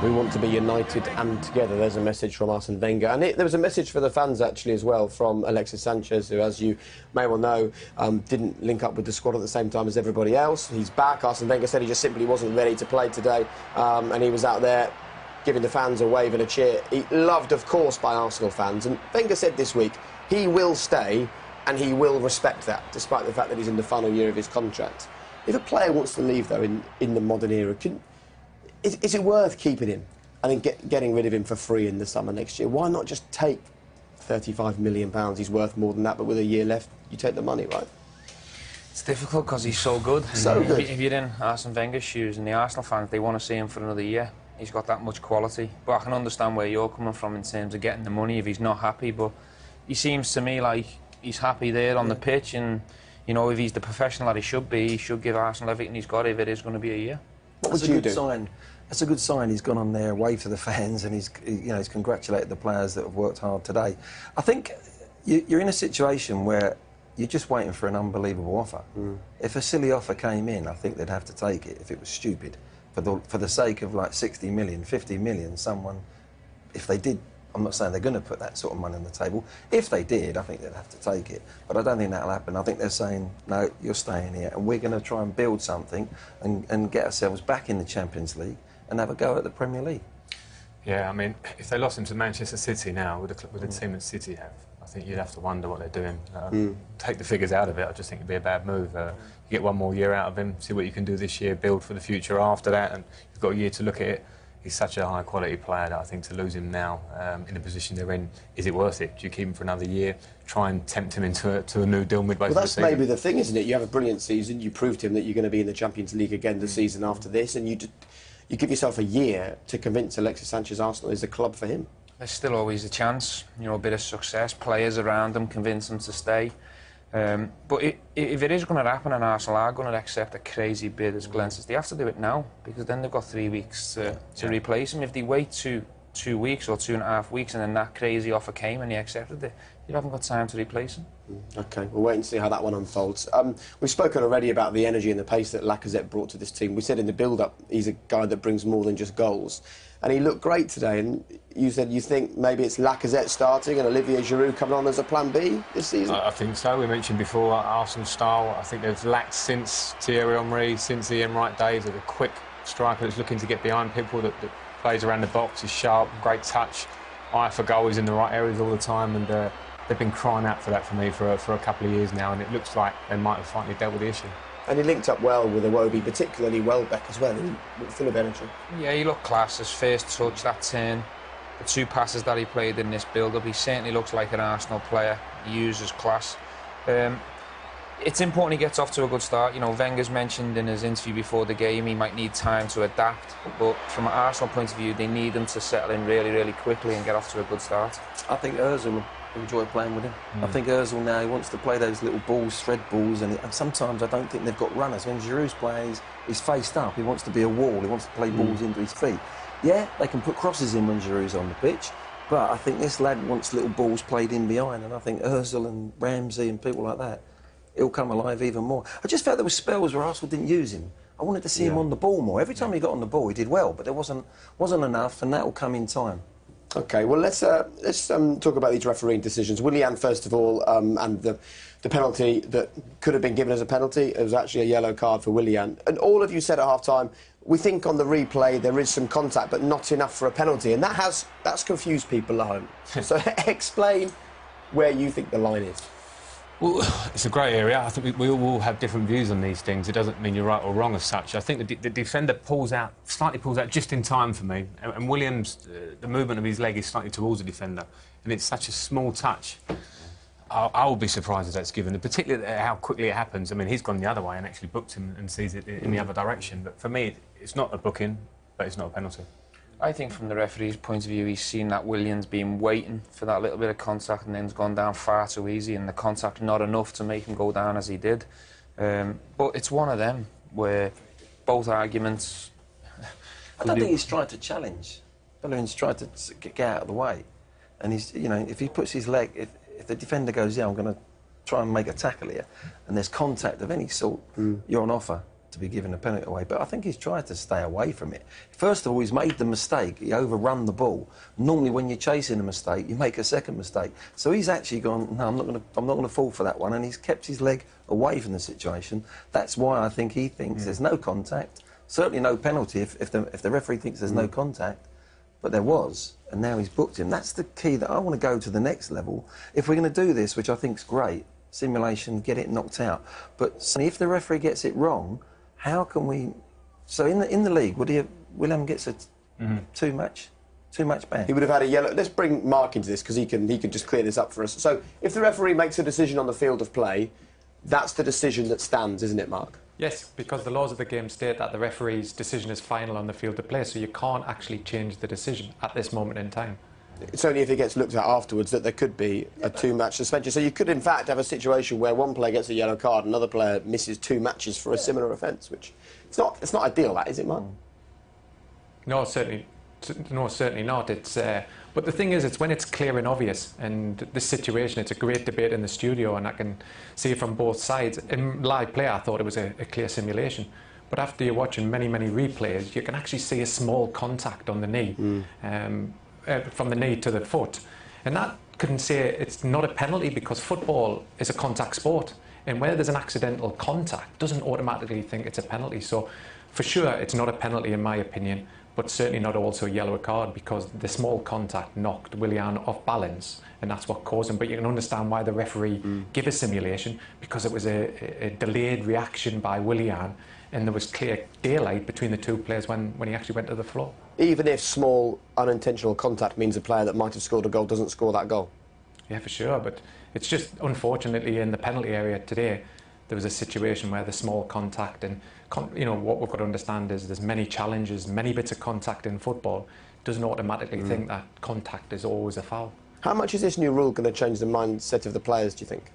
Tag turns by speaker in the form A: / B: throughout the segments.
A: We want to be united and together. There's a message from Arsene Wenger. And there was a message for the fans, actually, as well, from Alexis Sanchez, who, as you may well know, didn't link up with the squad at the same time as everybody else. He's back. Arsene Wenger said he just simply wasn't ready to play today. And he was out there giving the fans a wave and a cheer. He loved, of course, by Arsenal fans. And Wenger said this week he will stay and he will respect that, despite the fact that he's in the final year of his contract. If a player wants to leave, though, in the modern era, is it worth keeping him and then getting rid of him for free in the summer next year? Why not just take £35 million? He's worth more than that, but with a year left, you take the money, right?
B: It's difficult because he's so good.
A: So good.
B: If you're in Arsene Wenger's shoes and the Arsenal fans, they want to see him for another year. He's got that much quality. But I can understand where you're coming from in terms of getting the money if he's not happy. But he seems to me like he's happy there on the pitch, and you know, if he's the professional that he should be, he should give Arsenal everything he's got if it is going to be a year.
A: What would you do?
C: That's a good sign. He's gone on there, waved to the fans, and he's congratulated the players that have worked hard today. I think you're in a situation where you're just waiting for an unbelievable offer. If a silly offer came in, I think they'd have to take it if it was stupid. For the sake of like 60 million, 50 million, someone, if they did, I'm not saying they're going to put that sort of money on the table. If they did, I think they'd have to take it. But I don't think that'll happen. I think they're saying, no, you're staying here, and we're going to try and build something and get ourselves back in the Champions League and have a go at the Premier League.
D: Yeah, I mean, if they lost him to Manchester City now, with the team that City have, I think you'd have to wonder what they're doing. Take the figures out of it, I just think it'd be a bad move. You get one more year out of him, see what you can do this year, build for the future after that, and you've got a year to look at it. He's such a high-quality player that I think to lose him now, in the position they're in, is it worth it? Do you keep him for another year, try and tempt him into a new deal midway through the season?
A: Well, that's maybe the thing, isn't it? You have a brilliant season, you proved to him that you're going to be in the Champions League again the season after this, and you give yourself a year to convince Alexis Sanchez Arsenal is the club for him.
B: There's still always a chance, you know, a bit of success, players around him, convince him to stay. But if it is going to happen and Arsenal are going to accept a crazy bid, as Glenn says, they have to do it now, because then they've got 3 weeks to replace him. If they wait two weeks or 2.5 weeks and then that crazy offer came and he accepted it, you haven't got time to replace him.
A: OK, we'll wait and see how that one unfolds. We've spoken already about the energy and the pace that Lacazette brought to this team. We said in the build-up he's a guy that brings more than just goals. And he looked great today, and you said you think maybe it's Lacazette starting and Olivier Giroud coming on as a plan B this season?
D: I think so. We mentioned before Arsenal style. I think they've lacked since Thierry Henry, since Ian Wright days, of a quick striker that's looking to get behind people, that plays around the box, is sharp, great touch, eye for goal, is in the right areas all the time, and they've been crying out for that for me for a couple of years now, and it looks like they might have finally dealt with the issue.
A: And he linked up well with Iwobi, particularly Welbeck as well, full of energy.
B: Yeah, he looked class. His first touch, that turn, the 2 passes that he played in this build-up, he certainly looks like an Arsenal player. He uses class. It's important he gets off to a good start. You know, Wenger's mentioned in his interview before the game he might need time to adapt, but from an Arsenal point of view, they need him to settle in really, really quickly and get off to a good start.
C: I think Ozil will enjoy playing with him. I think Ozil now, he wants to play those little balls, thread balls, and sometimes I don't think they've got runners. When Giroud's playing, he's faced up, he wants to be a wall, he wants to play balls into his feet. Yeah, they can put crosses in when Giroud's on the pitch, but I think this lad wants little balls played in behind, and I think Ozil and Ramsey and people like that, he'll come alive even more. I just felt there were spells where Arsenal didn't use him. I wanted to see him on the ball more. Every time he got on the ball, he did well, but there wasn't enough, and that will come in time.
A: OK, well, let's talk about these refereeing decisions. Willian, first of all, and the penalty that could have been given as a penalty, it was actually a yellow card for Willian. And all of you said at half-time, we think on the replay there is some contact, but not enough for a penalty. And that's confused people at home. So explain where you think the line is.
D: Well, it's a grey area. I think we all have different views on these things. It doesn't mean you're right or wrong as such. I think the defender slightly pulls out just in time for me. And Williams, the movement of his leg is slightly towards the defender. And it's such a small touch. I will be surprised if that's given, and particularly how quickly it happens. I mean, he's gone the other way and actually booked him and sees it in the other direction. But for me, it's not a booking, but it's not a penalty.
B: I think from the referee's point of view, he's seen that Williams been waiting for that little bit of contact and then's gone down far too easy, and the contact not enough to make him go down as he did. But it's one of them where both arguments...
C: I don't think he's tried to challenge. Bellerin's tried to get out of the way. And he's, you know, if he puts his leg... If the defender goes, yeah, I'm going to try and make a tackle here, and there's contact of any sort, you're on offer to be giving a penalty away, but I think he's tried to stay away from it. First of all, he's made the mistake. He overrun the ball. Normally, when you're chasing a mistake, you make a second mistake. So he's actually gone, no, I'm not going to fall for that one, and he's kept his leg away from the situation. That's why I think he thinks there's no contact, certainly no penalty if the referee thinks there's no contact, but there was, and now he's booked him. That's the key that I want to go to the next level. If we're going to do this, which I think is great, simulation, get it knocked out. But if the referee gets it wrong, how can we... So in the league, Willian gets a two-match ban.
A: He would have had a yellow... Let's bring Mark into this, because he can just clear this up for us. So if the referee makes a decision on the field of play, that's the decision that stands, isn't it, Mark?
E: Yes, because the laws of the game state that the referee's decision is final on the field of play, so you can't actually change the decision at this moment in time.
A: It's only if it gets looked at afterwards that there could be a two-match suspension. So you could, in fact, have a situation where one player gets a yellow card, another player misses 2 matches for a similar offence, which it's not ideal, that, is it, Mark?
E: No, certainly not. It's but the thing is, it's when it's clear and obvious. And this situation, it's a great debate in the studio, and I can see it from both sides. In live play, I thought it was a clear simulation. But after you're watching many replays, you can actually see a small contact on the knee. From the knee to the foot, and that couldn't say it's not a penalty, because football is a contact sport, and where there's an accidental contact doesn't automatically think it's a penalty. So for sure it's not a penalty in my opinion, but certainly not also a yellow card, because the small contact knocked Willian off balance, and that's what caused him. But you can understand why the referee gave a simulation, because it was a delayed reaction by Willian, and there was clear daylight between the two players when he actually went to the floor.
A: Even if small unintentional contact means a player that might have scored a goal doesn't score that goal?
E: Yeah, for sure, but it's just, unfortunately, in the penalty area today, there was a situation where the small contact, and what we've got to understand is there's many challenges, many bits of contact in football, doesn't automatically think that contact is always a foul.
A: How much is this new rule going to change the mindset of the players, do you think?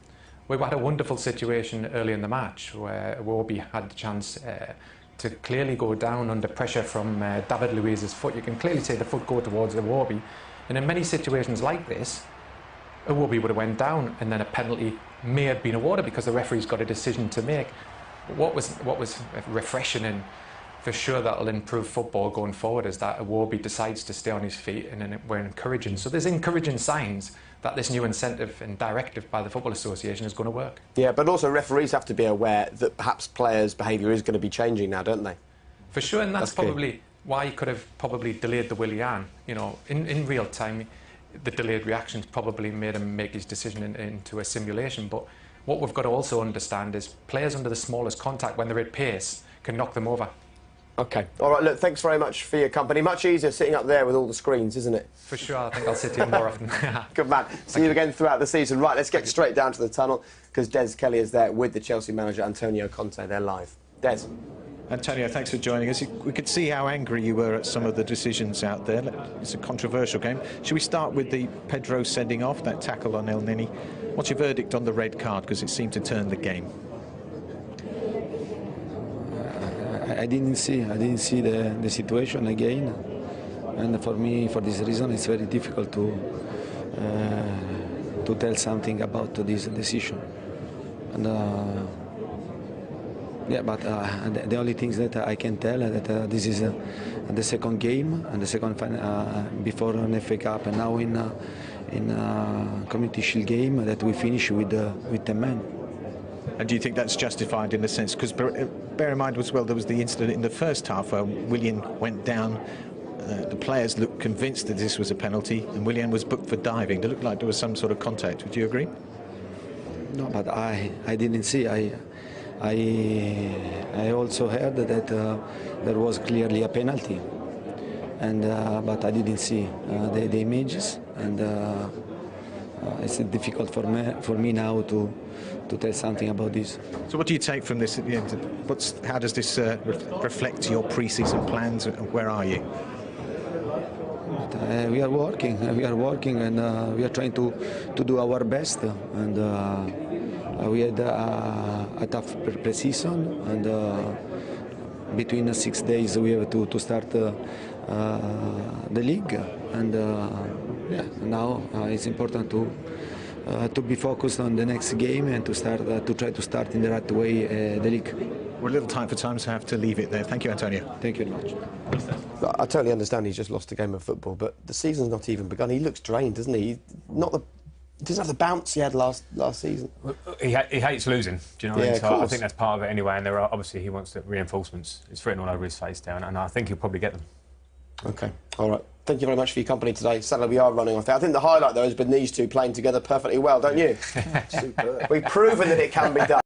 E: We had a wonderful situation early in the match where Iwobi had the chance to clearly go down under pressure from David Luiz's foot. You can clearly see the foot go towards Iwobi, and in many situations like this, Iwobi would have went down, and then a penalty may have been awarded because the referee's got a decision to make. But what was refreshing, and for sure that'll improve football going forward, is that Iwobi decides to stay on his feet, and then we're encouraging. So there's encouraging signs that this new incentive and directive by the Football Association is going to work. Yeah,
A: but also referees have to be aware that perhaps players' behaviour is going to be changing now, don't they?
E: For sure, and that's probably why you could have probably delayed the Willian. In real time, the delayed reactions probably made him make his decision into a simulation. But what we've got to also understand is players under the smallest contact, when they're at pace, can knock them over.
A: OK. All right, look, thanks very much for your company. Much easier sitting up there with all the screens, isn't it?
E: For sure, I think I'll sit here more often.
A: Good man. See you again throughout the season. Right, let's get straight down to the tunnel, because Des Kelly is there with the Chelsea manager, Antonio Conte. They're live. Des.
F: Antonio, thanks for joining us. We could see how angry you were at some of the decisions out there. It's a controversial game. Should we start with the Pedro sending off, that tackle on El Neni? What's your verdict on the red card, because it seemed to turn the game?
G: I didn't see the situation again, and for me, for this reason, it's very difficult to tell something about this decision. And yeah, but the only things that I can tell is that this is the second game, and the second before an FA Cup, and now in Community Shield game that we finish with 10 men.
F: And do you think that's justified in a sense? Because bear in mind as well, there was the incident in the first half where Willian went down. The players looked convinced that this was a penalty, and Willian was booked for diving. It looked like there was some sort of contact. Would you agree?
G: No, but I didn't see. I also heard that there was clearly a penalty, and but I didn't see the images, and it's difficult for me now to tell something about this.
F: So what do you take from this at the end? How does this reflect your pre-season plans, and where are you?
G: We are working, and we are trying to do our best, and we had a tough pre-season, and between 6 days we have to start the league, and yeah, now it's important to be focused on the next game and to try to start in the right way the league.
F: We're a little tight for time, so I have to leave it there. Thank you, Antonio.
G: Thank you very much.
A: I totally understand he's just lost a game of football, but the season's not even begun. He looks drained, doesn't he? He doesn't have the bounce he had last season.
D: He hates losing, do you know what I mean?
A: Of
D: So
A: course.
D: I think that's part of it anyway, and there are obviously he wants the reinforcements. It's written all over his face down, and I think he'll probably get them.
A: OK, all right. Thank you very much for your company today. Sadly, we are running off there. I think the highlight, though, has been these two playing together perfectly well, don't you? We've proven that it can be done.